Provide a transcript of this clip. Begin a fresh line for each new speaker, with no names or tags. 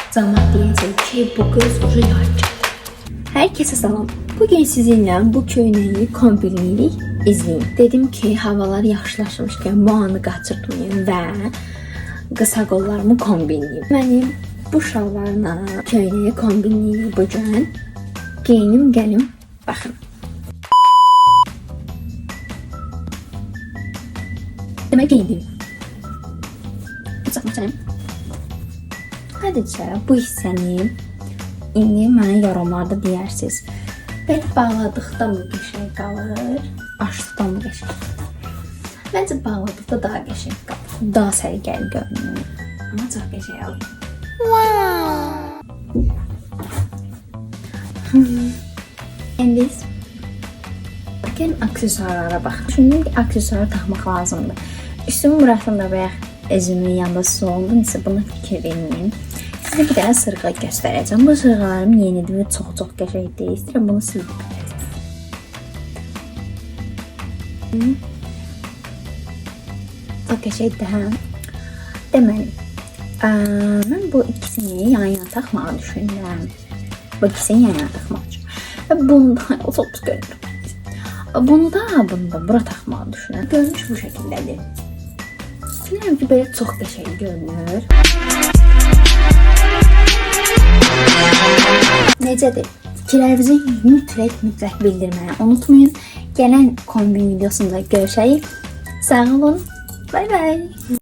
Cəmaət deyəcək ki, bu qız ucu yaycıdır. Hər kəsə salam. Bugün sizinlə bu köynəyi kombinləyirik, izləyin. Dedim ki, havalar yaxşılaşmışkən bu anı qaçırtmayın və qısa qollarımı kombinləyim. Mənim bu şalvarla köynəyi kombinləyirik bugün. Geyinim, gəlim, baxın. Demək geyindim. Bıçaq məçənim. Sadəcə bu hissəni indi mənə yorumlarda deyərsiniz. Belə bağladıqda mı qəşəng qalır, açdıqda mı qəşəng qalır? Məncə bağladıqda daha qəşəng qalır. Daha səliqəli görünür. Amma çox qəşəng olur. İndi gəlin aksesuarlara baxaq. Düşündüm ki, aksesuar taxmaq lazımdır. Üstümü buraxdım da bayaq özümün yanında soldu. Nəsə buna fikir verməyim. Sizə bir dənə sırğa göstərəcəm. Bu sırğalarım yenidir və çox qəşəngdir. İstəyirəm bunu sildim. Çox qəşəngdir, hə? Deməli, mən bu ikisini yan-yana taxmağı düşünürəm. Bu ikisini yan-yana taxmaq üçün. Və bunda çox pis görünür. Bunu da bura taxmağı düşünürəm. Görünüş bu şəkildədir. Düşünürəm ki, belə çox qəşəng görünür. Necədir? Fikirlərinizi mütləq bildirməyi unutmayın. Gələn kombin videosunda görüşək. Sağ olun. Bay bay.